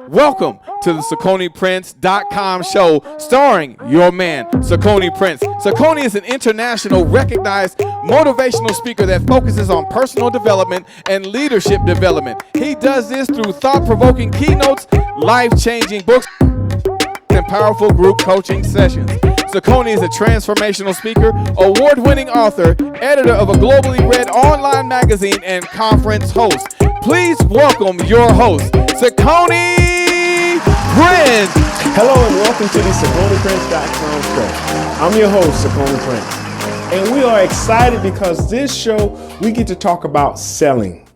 Welcome to the CiconePrince.com show starring your man, Cicone Prince. Cicone is an international recognized motivational speaker that focuses on personal development and leadership development. He does this through thought-provoking keynotes, life-changing books, and powerful group coaching sessions. Cicone is a transformational speaker, award-winning author, editor of a globally read online magazine, and conference host. Please welcome your host, Cicone Prince. Hello and welcome to the CiconePrince.com show. I'm your host, Cicone Prince. And we are excited because this show, we get to talk about selling.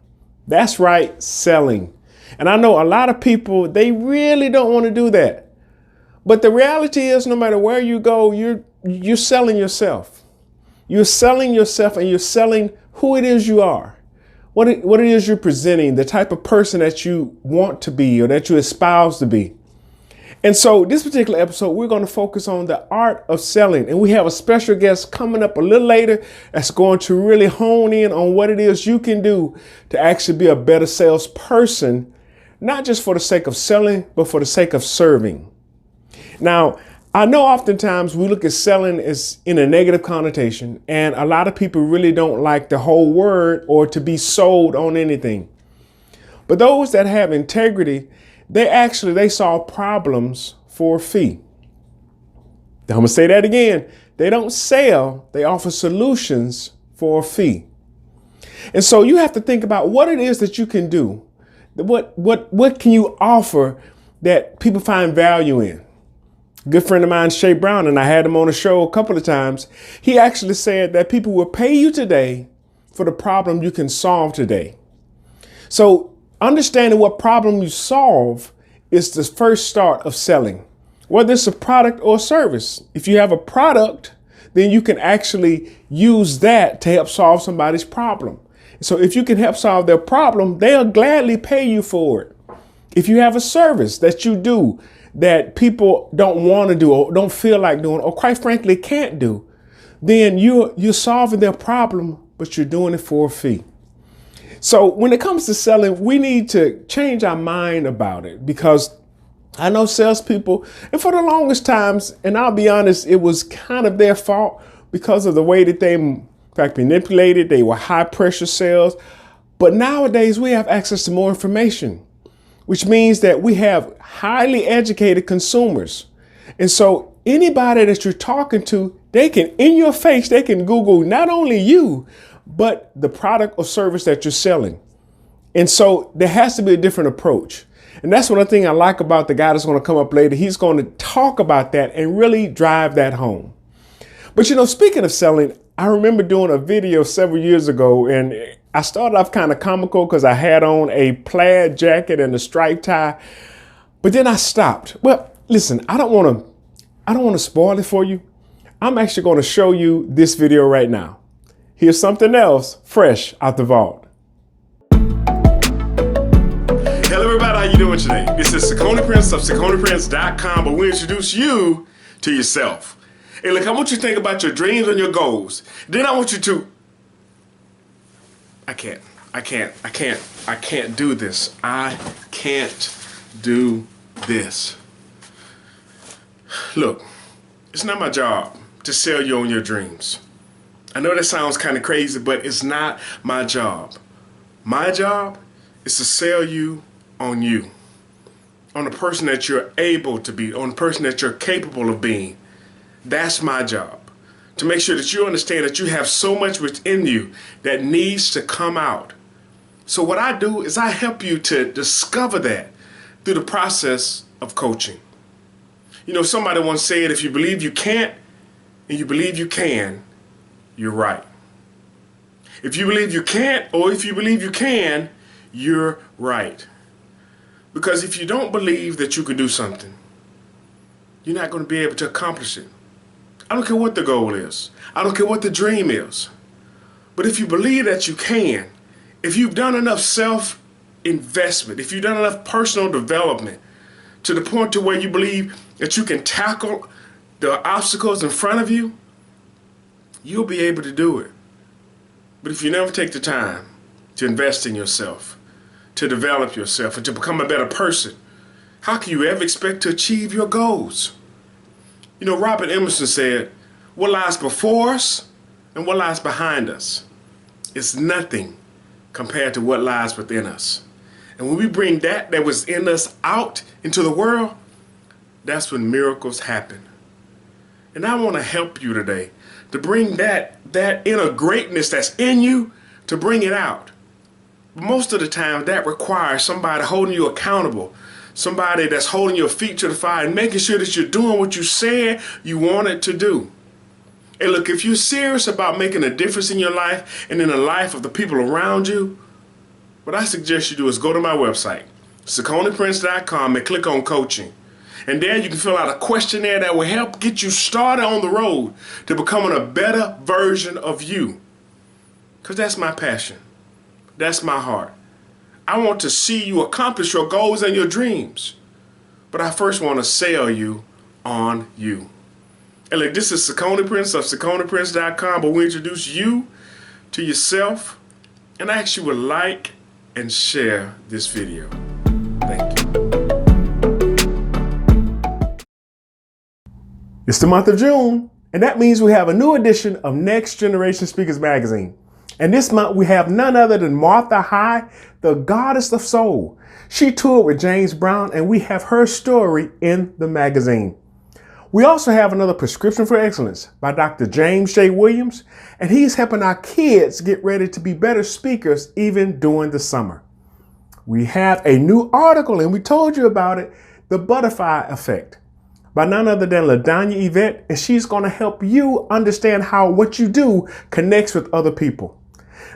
That's right, selling. And I know a lot of people, they really don't want to do that. But the reality is, no matter where you go, you're selling yourself. You're selling yourself and you're selling who it is you are. What it is you're presenting, the type of person that you want to be or that you espouse to be. And so this particular episode, we're going to focus on the art of selling. And we have a special guest coming up a little later that's going to really hone in on what it is you can do to actually be a better salesperson, not just for the sake of selling, but for the sake of serving. Now, I know oftentimes we look at selling as in a negative connotation, and a lot of people really don't like the whole word or to be sold on anything. But those that have integrity, they solve problems for a fee. I'm going to say that again. They don't sell, they offer solutions for a fee. And so you have to think about what it is that you can do. What can you offer that people find value in? A good friend of mine, Shay Brown, and I had him on the show a couple of times. He actually said that people will pay you today for the problem you can solve today. So understanding what problem you solve is the first start of selling, whether it's a product or a service. If you have a product, then you can actually use that to help solve somebody's problem. So if you can help solve their problem, they'll gladly pay you for it. If you have a service that you do that people don't want to do or don't feel like doing, or quite frankly can't do, then you're solving their problem, but you're doing it for a fee. So when it comes to selling, we need to change our mind about it, because I know salespeople, and for the longest times, and I'll be honest, it was kind of their fault because of the way that they, in fact, manipulated. They were high pressure sales. But nowadays we have access to more information, which means that we have highly educated consumers. And so anybody that you're talking to, they can, in your face, they can Google not only you, but the product or service that you're selling. And so there has to be a different approach. And that's one thing I like about the guy that's going to come up later. He's going to talk about that and really drive that home. But speaking of selling, I remember doing a video several years ago, and I started off kind of comical because I had on a plaid jacket and a striped tie, but then I stopped. Well, listen, I don't want to spoil it for you. I'm actually going to show you this video right now. Here's something else fresh out the vault. Hello, everybody. How you doing today? This is Cicone Prince of CiconePrince.com, but we introduce you to yourself. Hey, look, I want you to think about your dreams and your goals. Then I want you to... I can't do this. I can't do this. Look, it's not my job to sell you on your dreams. I know that sounds kind of crazy, but it's not my job. My job is to sell you, on the person that you're able to be, on the person that you're capable of being. That's my job, to make sure that you understand that you have so much within you that needs to come out. So what I do is I help you to discover that through the process of coaching. Somebody once said, if you believe you can't and you believe you can, you're right. If you believe you can't, or if you believe you can, you're right. Because if you don't believe that you can do something, you're not going to be able to accomplish it. I don't care what the goal is. I don't care what the dream is. But if you believe that you can, if you've done enough self-investment, if you've done enough personal development to the point to where you believe that you can tackle the obstacles in front of you, you'll be able to do it. But if you never take the time to invest in yourself, to develop yourself, and to become a better person, how can you ever expect to achieve your goals? You know, Robert Emerson said, what lies before us and what lies behind us is nothing compared to what lies within us. And when we bring that was in us out into the world, that's when miracles happen. And I want to help you today to bring that inner greatness that's in you, to bring it out. But most of the time that requires somebody holding you accountable, somebody that's holding your feet to the fire and making sure that you're doing what you said you wanted to do. And look, if you're serious about making a difference in your life and in the life of the people around you, what I suggest you do is go to my website, CiconePrince.com, and click on coaching. And there you can fill out a questionnaire that will help get you started on the road to becoming a better version of you. Because that's my passion. That's my heart. I want to see you accomplish your goals and your dreams. But I first want to sell you on you. And look, this is Cicone Prince of CiconePrince.com, but we introduce you to yourself and I ask you to like and share this video. Thank you. It's the month of June, and that means we have a new edition of Next Generation Speakers Magazine. And this month we have none other than Martha High, the goddess of soul. She toured with James Brown, and we have her story in the magazine. We also have another Prescription for Excellence by Dr. James J. Williams, and he's helping our kids get ready to be better speakers even during the summer. We have a new article, and we told you about it, The Butterfly Effect, by none other than LaDanya Yvette, and she's going to help you understand how what you do connects with other people.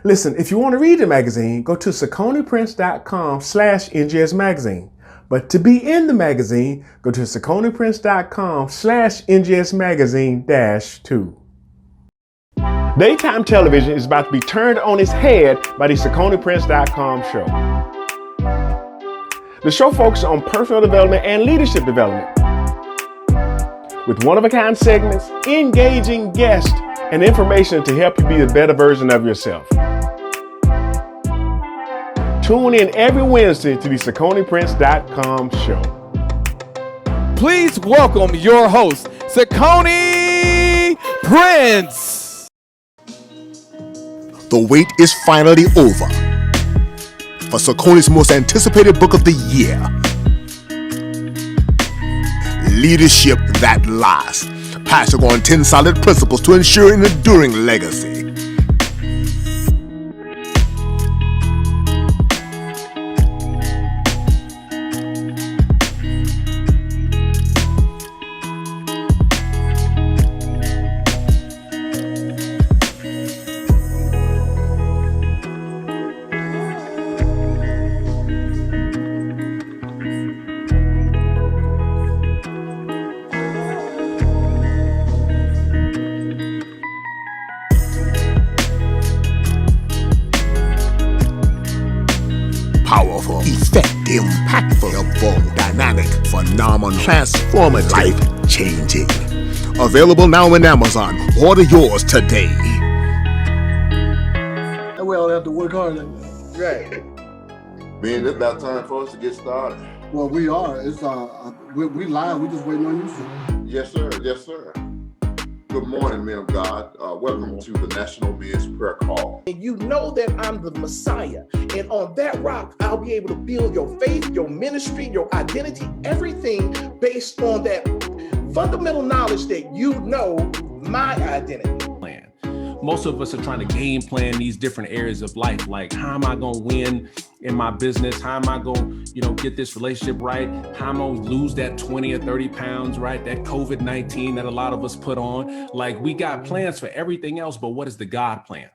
Listen, if you want to read the magazine, go to CiconePrince.com/NGS magazine. But to be in the magazine, go to CiconePrince.com/NGS magazine-2. Daytime television is about to be turned on its head by the CiconePrince.com show. The show focuses on personal development and leadership development, with one-of-a-kind segments, engaging guests, and information to help you be a better version of yourself. Tune in every Wednesday to the CiconePrince.com show. Please welcome your host, Cicone Prince. The wait is finally over for Cicone's most anticipated book of the year, Leadership That Lasts, passing on 10 solid principles to ensure an enduring legacy. Powerful, effective, impactful, evolved, dynamic, phenomenal, transformative, life-changing. Available now in Amazon. Order yours today. We all have to work hard like that. Right. Man, it's about time for us to get started. Well, we are. It's we live. We just waiting on you, sir. Yes, sir. Yes, sir. Good morning, men of God. Welcome to the National Men's Prayer Call. And you know that I'm the Messiah. And on that rock, I'll be able to build your faith, your ministry, your identity, everything based on that fundamental knowledge that you know my identity. Plan. Most of us are trying to game plan these different areas of life. Like, how am I going to win in my business? How am I going to, get this relationship right? How am I going to lose that 20 or 30 pounds, right? That COVID-19 that a lot of us put on. Like, we got plans for everything else, but what is the God plan?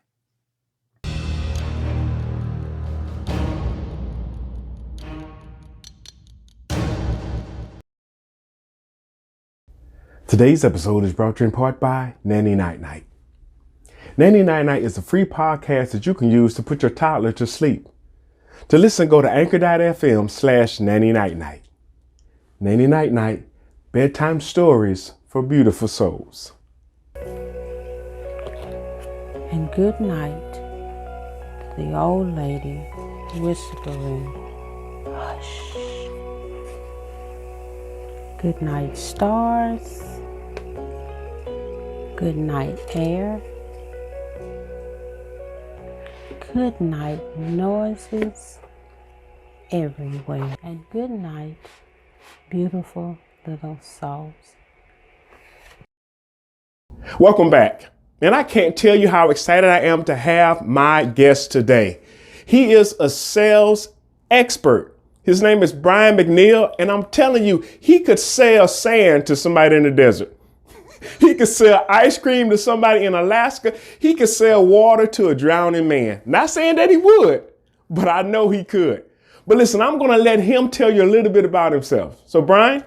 Today's episode is brought to you in part by Nanny Night Night. Nanny Night Night is a free podcast that you can use to put your toddler to sleep. To listen, go to anchor.fm/Nanny Night Night. Nanny Night Night, bedtime stories for beautiful souls. And good night, the old lady whispering, hush. Good night, stars. Good night, air. Good night, noises everywhere. And good night, beautiful little souls. Welcome back. And I can't tell you how excited I am to have my guest today. He is a sales expert. His name is Brian McNeil, and I'm telling you, he could sell sand to somebody in the desert. He could sell ice cream to somebody in Alaska. He could sell water to a drowning man. Not saying that he would, but I know he could. But listen, I'm going to let him tell you a little bit about himself. So, Brian?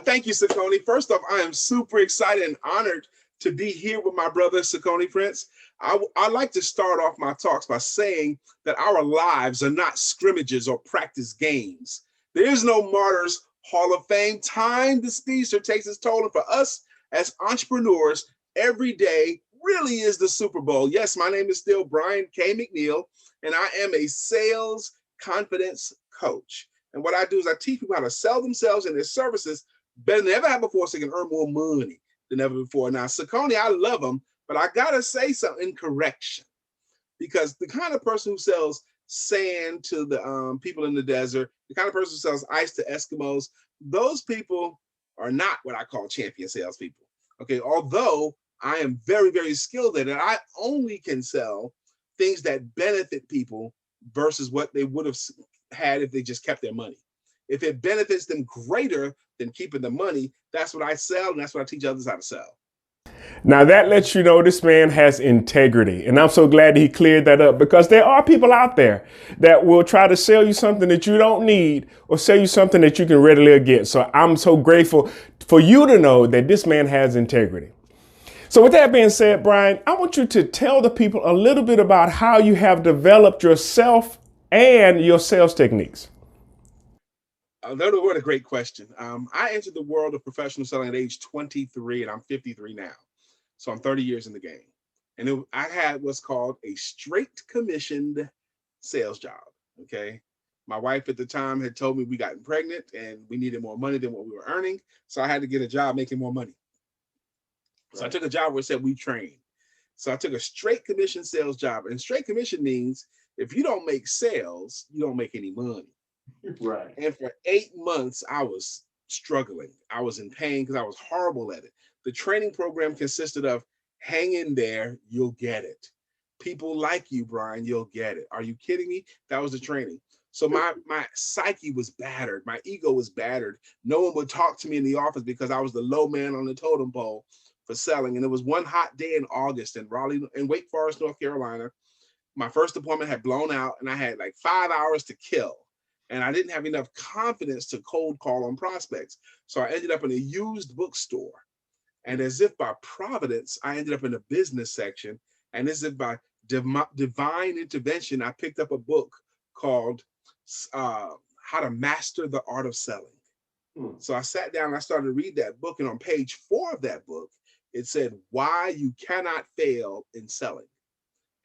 Thank you, Cicone. First off, I am super excited and honored to be here with my brother, Cicone Prince. I like to start off my talks by saying that our lives are not scrimmages or practice games. There is no Martyrs Hall of Fame. Time, the speedster, takes its toll. And for us as entrepreneurs, every day really is the Super Bowl. Yes, my name is still Brian K. McNeil, and I am a sales confidence coach. And what I do is I teach people how to sell themselves and their services better than ever have before so they can earn more money than ever before. Now, Cicone, I love him, but I got to say something in correction, because the kind of person who sells sand to the people in the desert, the kind of person who sells ice to Eskimos, those people are not what I call champion salespeople. Okay, although I am very, very skilled at it, I only can sell things that benefit people versus what they would have had if they just kept their money. If it benefits them greater than keeping the money, that's what I sell, and that's what I teach others how to sell. Now that lets you know this man has integrity. And I'm so glad that he cleared that up, because there are people out there that will try to sell you something that you don't need or sell you something that you can readily get. So I'm so grateful for you to know that this man has integrity. So with that being said, Brian, I want you to tell the people a little bit about how you have developed yourself and your sales techniques. What a great question. I entered the world of professional selling at age 23, and I'm 53 now. So I'm 30 years in the game. And I had what's called a straight commissioned sales job, okay? My wife at the time had told me we got pregnant and we needed more money than what we were earning. So I had to get a job making more money. So I took a job where it said we train. So I took a straight commission sales job. And straight commission means if you don't make sales, you don't make any money. Right. And for 8 months, I was struggling. I was in pain because I was horrible at it. The training program consisted of hang in there, you'll get it. People like you, Brian, you'll get it. Are you kidding me? That was the training. So my psyche was battered. My ego was battered. No one would talk to me in the office because I was the low man on the totem pole for selling. And it was one hot day in August in Raleigh, in Wake Forest, North Carolina. My first appointment had blown out and I had like 5 hours to kill. And I didn't have enough confidence to cold call on prospects. So I ended up in a used bookstore. And as if by providence, I ended up in the business section. And as if by divine intervention, I picked up a book called How to Master the Art of Selling. So I sat down and I started to read that book. And on page 4 of that book, it said, why you cannot fail in selling.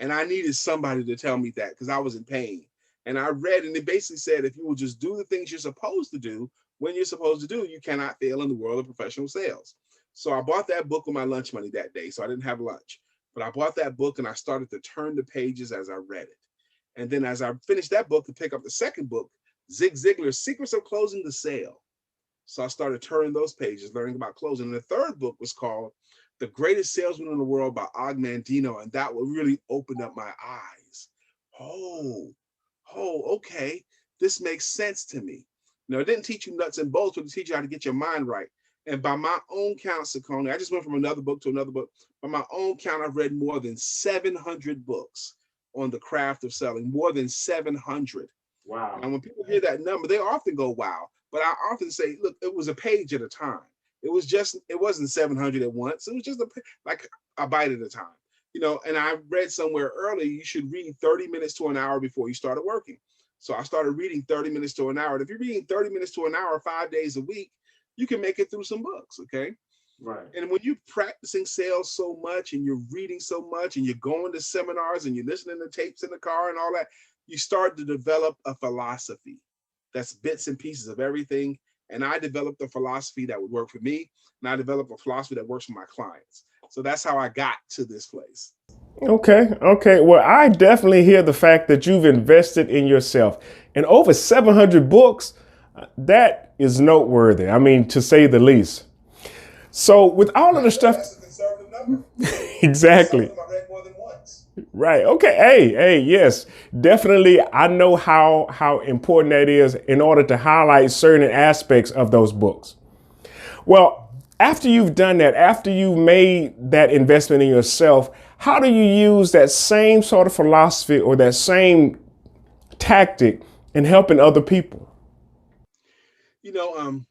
And I needed somebody to tell me that because I was in pain. And I read, and it basically said, if you will just do the things you're supposed to do, when you're supposed to do, you cannot fail in the world of professional sales. So I bought that book with my lunch money that day. So I didn't have lunch, but I bought that book and I started to turn the pages as I read it. And then as I finished that book, to pick up the second book, Zig Ziglar's Secrets of Closing the Sale. So I started turning those pages, learning about closing. And the third book was called The Greatest Salesman in the World by Og Mandino. And that really opened up my eyes. Okay, this makes sense to me. Now, it didn't teach you nuts and bolts, but it teach you how to get your mind right. And by my own count, Cicone, I just went from another book to another book. By my own count, I've read more than 700 books on the craft of selling, more than 700. Wow. And when people hear that number, they often go, wow. But I often say, look, it was a page at a time. It wasn't 700 at once. It was just like a bite at a time. You know, and I read somewhere earlier, you should read 30 minutes to an hour before you started working. So I started reading 30 minutes to an hour. And if you're reading 30 minutes to an hour, 5 days a week, you can make it through some books, okay? Right. And when you're practicing sales so much and you're reading so much and you're going to seminars and you're listening to tapes in the car and all that, you start to develop a philosophy that's bits and pieces of everything. And I developed a philosophy that would work for me, and I developed a philosophy that works for my clients. So that's how I got to this place. Okay. Well, I definitely hear the fact that you've invested in yourself. And over 700 books, that is noteworthy. I mean, to say the least. So with all of the stuff, That's a conservative number. exactly. Some of them I read more than once. Right. Okay. Hey, yes, definitely. I know how important that is in order to highlight certain aspects of those books. Well, after you've done that, after you've made that investment in yourself, how do you use that same sort of philosophy or that same tactic in helping other people? You know,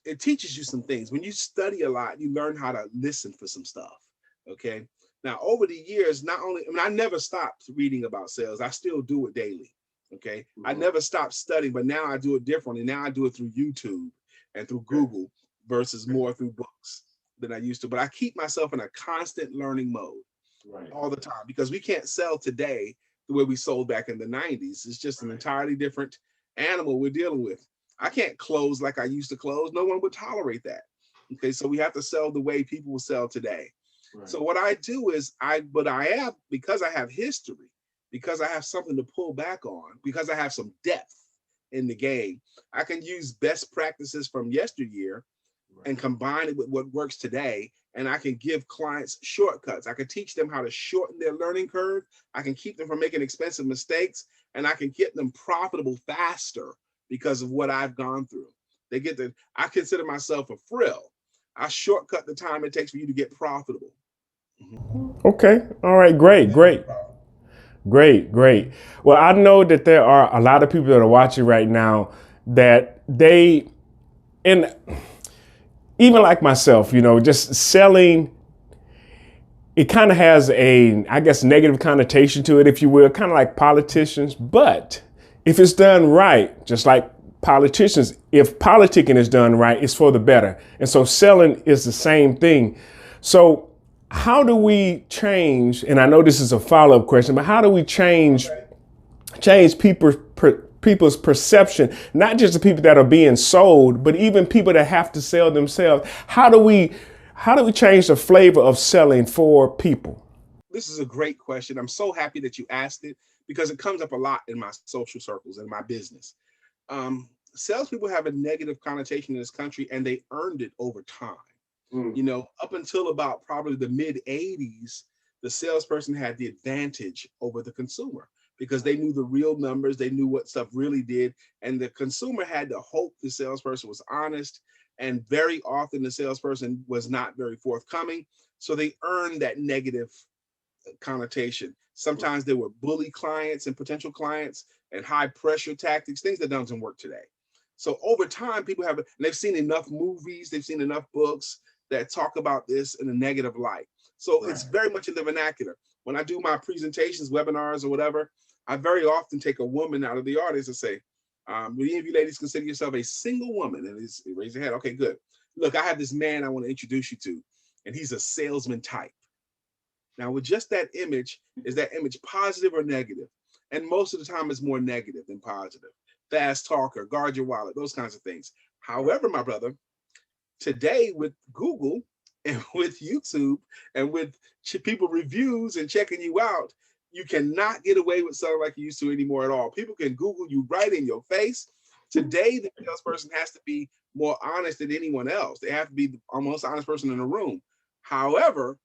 it teaches you some things. When you study a lot, you learn how to listen for some stuff. Okay. Now, over the years, I never stopped reading about sales. I still do it daily. Okay. I never stopped studying, but now I do it differently. Now I do it through YouTube and through Google versus more through books than I used to. But I keep myself in a constant learning mode all the time because we can't sell today the way we sold back in the 90s. It's just an entirely different animal we're dealing with. I can't close like I used to close. No one would tolerate that. Okay, so we have to sell the way people will sell today. So what I do is because I have history, because I have something to pull back on, because I have some depth in the game, I can use best practices from yesteryear and combine it with what works today. And I can give clients shortcuts. I can teach them how to shorten their learning curve. I can keep them from making expensive mistakes, and I can get them profitable faster because of what I've gone through. I consider myself a frill. I shortcut the time it takes for you to get profitable. Okay. All right. Great. Well, I know that there are a lot of people that are watching right now that and even like myself, just selling, it kind of has I guess, negative connotation to it, if you will, kind of like politicians. But if it's done right, just like politicians, if politicking is done right, it's for the better. And so selling is the same thing. So how do we change, and I know this is a follow-up question, but how do we change people's perception, not just the people that are being sold, but even people that have to sell themselves? How do we change the flavor of selling for people? This is a great question. I'm so happy that you asked it because it comes up a lot in my social circles and my business. Salespeople have a negative connotation in this country, and they earned it over time. Up until about probably the mid 80s, the salesperson had the advantage over the consumer because they knew the real numbers, they knew what stuff really did, and the consumer had to hope the salesperson was honest, and very often the salesperson was not very forthcoming, so they earned that negative connotation. Sometimes they were bully clients and potential clients and high pressure tactics, things that doesn't work today. So over time, they've seen enough movies, they've seen enough books that talk about this in a negative light. So it's very much in the vernacular. When I do my presentations, webinars, or whatever, I very often take a woman out of the audience and say, would any of you ladies consider yourself a single woman? And they raise your hand. Okay, good. Look, I have this man I want to introduce you to, and he's a salesman type. Now, with just that image, is that image positive or negative? And most of the time, it's more negative than positive. Fast talker, guard your wallet, those kinds of things. However, my brother, today with Google and with YouTube and with people reviews and checking you out, you cannot get away with something like you used to anymore at all. People can Google you right in your face. Today, the salesperson has to be more honest than anyone else. They have to be the most honest person in the room. However,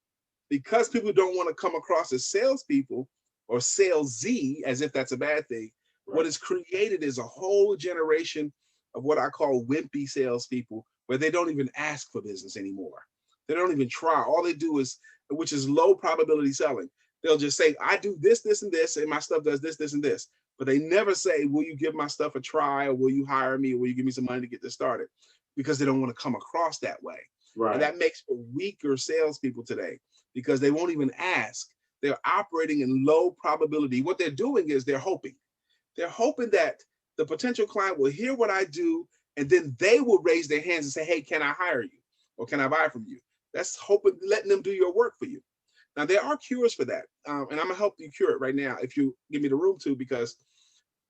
because people don't want to come across as salespeople or salesy, as if that's a bad thing, what is created is a whole generation of what I call wimpy salespeople, where they don't even ask for business anymore. They don't even try. All they do is, which is low probability selling. They'll just say, I do this, this, and this, and my stuff does this, this, and this. But they never say, will you give my stuff a try, or will you hire me, or will you give me some money to get this started? Because they don't want to come across that way. And that makes for weaker salespeople today because they won't even ask. They're operating in low probability. What they're doing is they're hoping. They're hoping that the potential client will hear what I do, and then they will raise their hands and say, hey, can I hire you? Or can I buy from you? That's hoping, letting them do your work for you. Now, there are cures for that. And I'm going to help you cure it right now if you give me the room to, because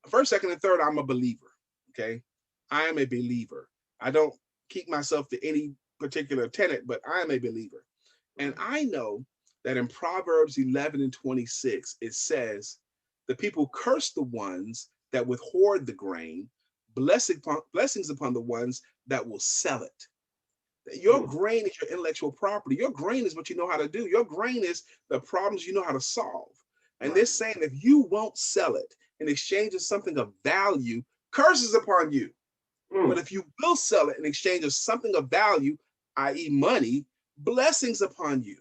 first, second, and third, I'm a believer. Okay. I am a believer. I don't keep myself to any particular tenet, but I am a believer. And I know that in Proverbs 11 and 26, it says, the people curse the ones that withhold the grain, blessings upon the ones that will sell it. Your grain is your intellectual property. Your grain is what you know how to do. Your grain is the problems you know how to solve. And they're saying if you won't sell it in exchange of something of value, curses upon you. But if you will sell it in exchange of something of value, i.e., money, blessings upon you.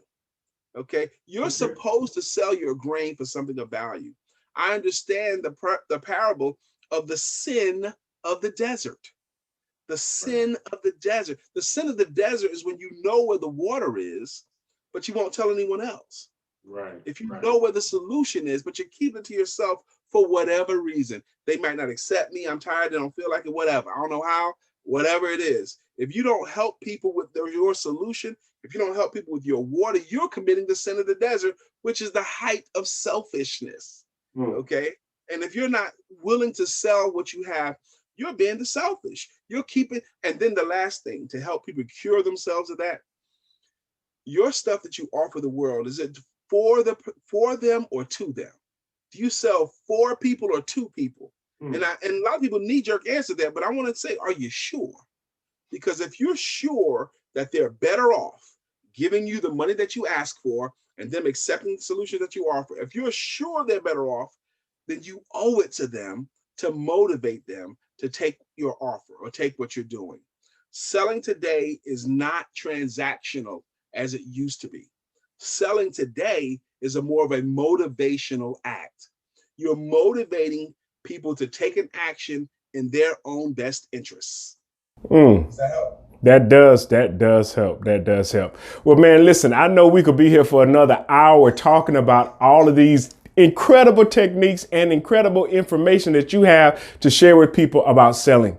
Okay, you're supposed to sell your grain for something of value. I understand the parable of the sin of the desert. The sin of the desert. The sin of the desert is when you know where the water is, but you won't tell anyone else. Right. If you know where the solution is, but you keep it to yourself for whatever reason. They might not accept me. I'm tired. They don't feel like it. Whatever. I don't know how. Whatever it is. If you don't help people with your solution, if you don't help people with your water, you're committing the sin of the desert, which is the height of selfishness. Okay. And if you're not willing to sell what you have, you're being the selfish. You're keeping. And then the last thing to help people cure themselves of that, your stuff that you offer the world, is it for them or to them? Do you sell for people or to people? And a lot of people knee-jerk answer that, but I want to say, are you sure? Because if you're sure that they're better off giving you the money that you ask for and them accepting the solution that you offer, if you're sure they're better off, then you owe it to them to motivate them to take your offer or take what you're doing. Selling today is not transactional as it used to be. Selling today is more of a motivational act. You're motivating people to take an action in their own best interests. Does that help? That does help. That does help. Well, man, listen, I know we could be here for another hour talking about all of these incredible techniques and incredible information that you have to share with people about selling.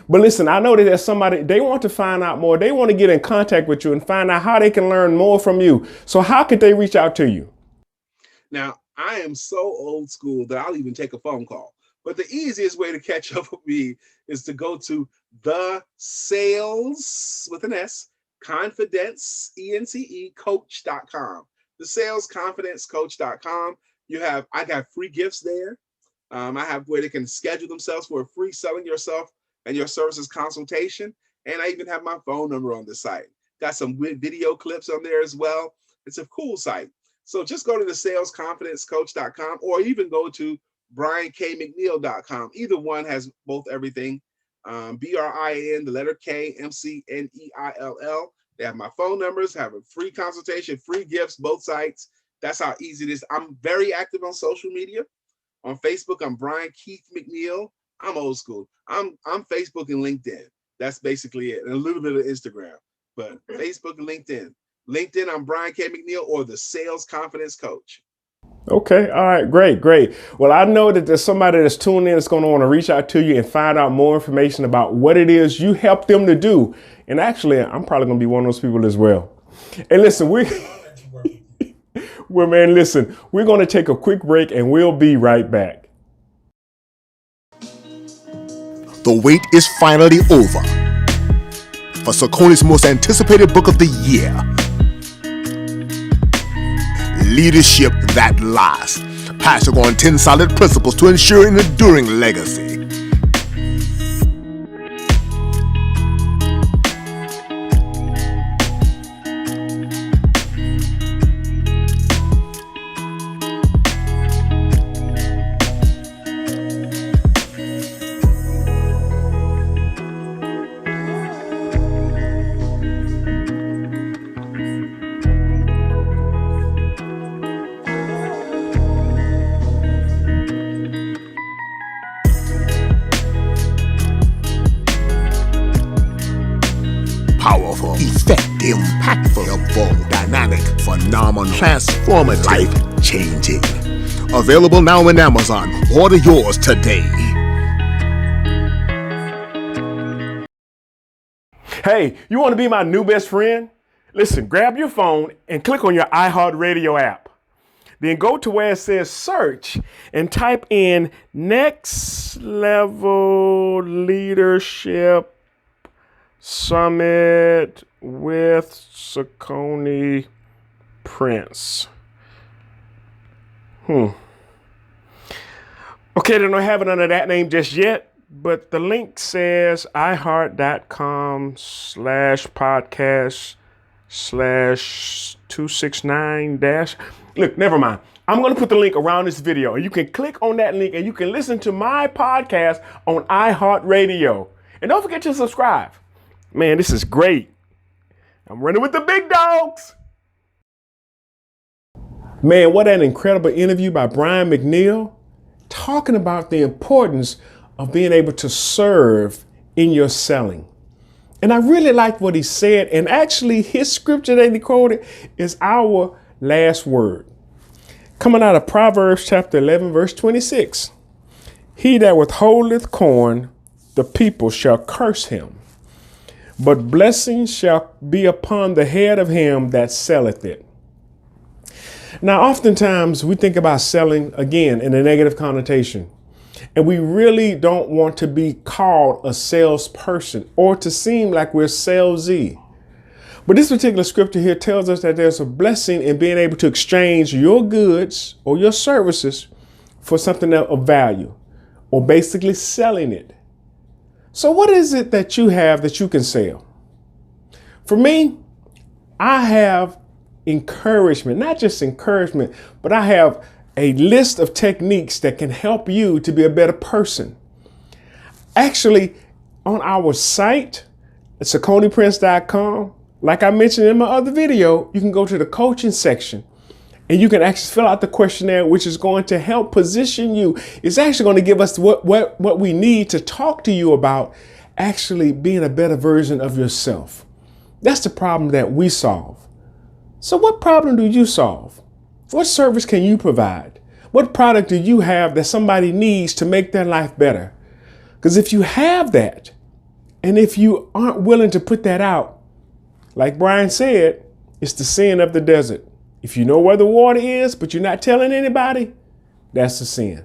But listen, I know that there's somebody, they want to find out more. They want to get in contact with you and find out how they can learn more from you. So how could they reach out to you? Now, I am so old school that I'll even take a phone call. But the easiest way to catch up with me is to go to the sales with an S, confidence, ENCE, coach.com. The sales confidence coach.com. I got free gifts there. I have where they can schedule themselves for a free selling yourself and your services consultation. And I even have my phone number on the site. Got some video clips on there as well. It's a cool site. So just go to the salesconfidencecoach.com or even go to briankmcneil.com. Either one has both everything. BRIN, the letter K, MCNEILL. They have my phone numbers, have a free consultation, free gifts, both sites. That's how easy it is. I'm very active on social media. On Facebook, I'm Brian Keith McNeil. I'm old school. I'm Facebook and LinkedIn. That's basically it. And a little bit of Instagram. But Facebook and LinkedIn. LinkedIn, I'm Brian K. McNeil, or the Sales Confidence Coach. Okay. All right. Great. Well, I know that there's somebody that's tuning in that's going to want to reach out to you and find out more information about what it is you help them to do. And actually, I'm probably going to be one of those people as well. And listen, well, man, listen, we're going to take a quick break and we'll be right back. The wait is finally over for Cicone's most anticipated book of the year, Leadership That Lasts, passing on 10 solid principles to ensure an enduring legacy. Powerful, effective, impactful, helpful, dynamic, phenomenal, transformative, life-changing. Available now in Amazon. Order yours today. Hey, you want to be my new best friend? Listen, grab your phone and click on your iHeartRadio app. Then go to where it says search and type in Next Level Leadership Summit with Cicone Prince. Okay, they don't have it under that name just yet, but the link says iHeart.com/podcast/269 dash. Look, never mind. I'm going to put the link around this video, and you can click on that link and you can listen to my podcast on iHeartRadio. And don't forget to subscribe. Man, this is great. I'm running with the big dogs. Man, what an incredible interview by Brian McNeil, talking about the importance of being able to serve in your selling. And I really like what he said. And actually, his scripture that he quoted is our last word. Coming out of Proverbs chapter 11, verse 26. He that withholdeth corn, the people shall curse him, but blessing shall be upon the head of him that selleth it. Now, oftentimes we think about selling, again, in a negative connotation, and we really don't want to be called a salesperson or to seem like we're salesy. But this particular scripture here tells us that there's a blessing in being able to exchange your goods or your services for something of value, or basically selling it. So what is it that you have that you can sell? For me, I have encouragement, not just encouragement, but I have a list of techniques that can help you to be a better person. Actually, on our site at CiconePrince.com, like I mentioned in my other video, you can go to the coaching section and you can actually fill out the questionnaire, which is going to help position you. It's actually going to give us what we need to talk to you about actually being a better version of yourself. That's the problem that we solve. So what problem do you solve? What service can you provide? What product do you have that somebody needs to make their life better? Because if you have that, and if you aren't willing to put that out, like Brian said, it's the sin of the desert. If you know where the water is, but you're not telling anybody, that's the sin.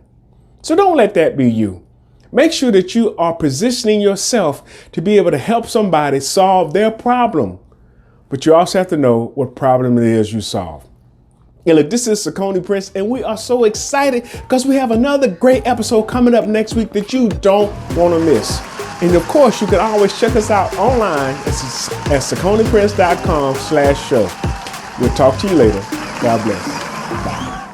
So don't let that be you. Make sure that you are positioning yourself to be able to help somebody solve their problem. But you also have to know what problem it is you solve. And look, this is Cicone Prince, and we are so excited because we have another great episode coming up next week that you don't want to miss. And of course, you can always check us out online at CiconePrince.com/show. We'll talk to you later. God bless. Bye.